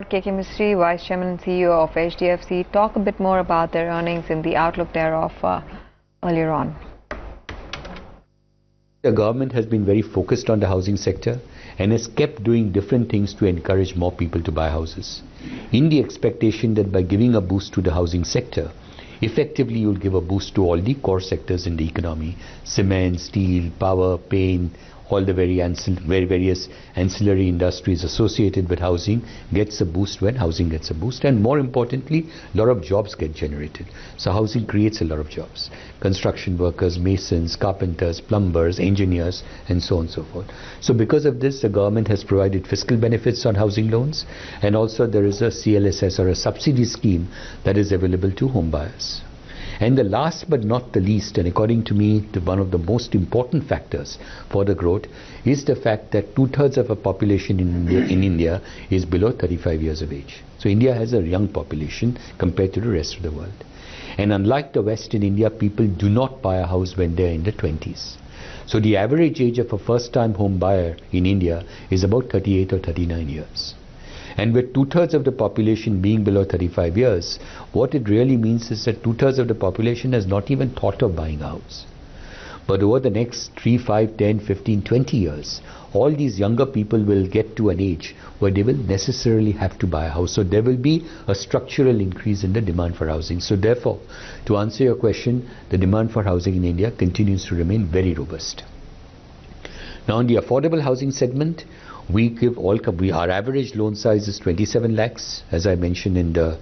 Keki Mistry, Vice Chairman and CEO of HDFC, talk a bit more about their earnings and the outlook thereof earlier on. The government has been very focused on the housing sector and has kept doing different things to encourage more people to buy houses, in the expectation that by giving a boost to the housing sector, effectively you'll give a boost to all the core sectors in the economy: cement, steel, power, paint, all the various ancillary industries associated with housing gets a boost when housing gets a boost, and more importantly, a lot of jobs get generated. So housing creates a lot of jobs: construction workers, masons, carpenters, plumbers, engineers, and so on and so forth. So because of this, the government has provided fiscal benefits on housing loans, and also there is a CLSS, or a subsidy scheme, that is available to home buyers. And the last but not the least, and according to me, one of the most important factors for the growth, is the fact that 2/3 of a population in India is below 35 years of age. So India has a young population compared to the rest of the world. And unlike the West, in India, people do not buy a house when they're in their 20s. So the average age of a first-time home buyer in India is about 38 or 39 years. And with 2/3 of the population being below 35 years, what it really means is that 2/3 of the population has not even thought of buying a house. But over the next 3, 5, 10, 15, 20 years, all these younger people will get to an age where they will necessarily have to buy a house. So there will be a structural increase in the demand for housing. So therefore, to answer your question, the demand for housing in India continues to remain very robust. Now, in the affordable housing segment, our average loan size is 27 lakhs, as I mentioned in the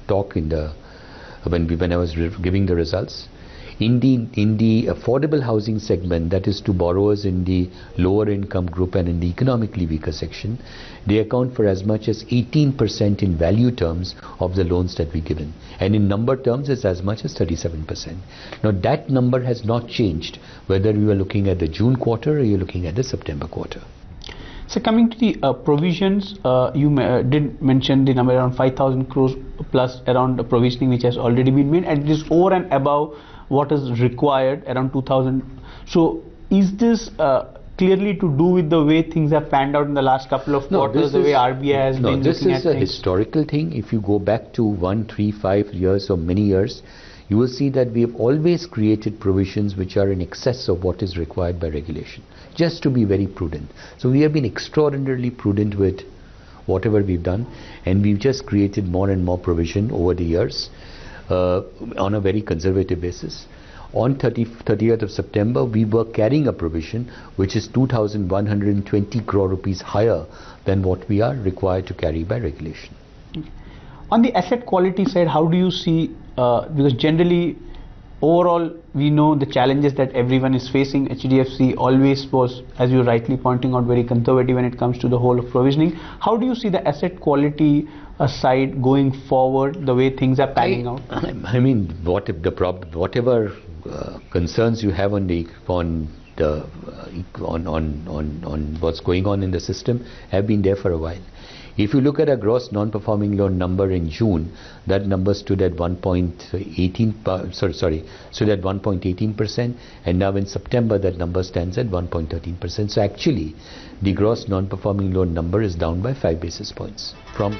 talk when I was giving the results. In the affordable housing segment, that is to borrowers in the lower income group and in the economically weaker section, they account for as much as 18% in value terms of the loans that we given, and in number terms it's as much as 37%. Now that number has not changed whether we were looking at the June quarter or you're looking at the September quarter. So coming to the provisions, you did mention the number around 5,000 crores plus around the provisioning which has already been made, and it is over and above what is required, around 2,000. So is this clearly to do with the way things have panned out in the last couple of quarters, the way RBI has been looking at things? No, this is a historical thing. If you go back to 1, 3, 5 years or many years, you will see that we have always created provisions which are in excess of what is required by regulation, just to be very prudent. So we have been extraordinarily prudent with whatever we've done, and we've just created more and more provision over the years on a very conservative basis. On 30th of September, we were carrying a provision which is 2,120 crore rupees higher than what we are required to carry by regulation. On the asset quality side, how do you see, because generally overall we know the challenges that everyone is facing. HDFC always was, as you're rightly pointing out, very conservative when it comes to the whole of provisioning. How do you see the asset quality side going forward, the way things are panning out? I mean, whatever concerns you have on what's going on in the system have been there for a while. If you look at a gross non-performing loan number in June, that number stood at 1.18%, and now in September that number stands at 1.13%. So actually, the gross non-performing loan number is down by 5 basis points from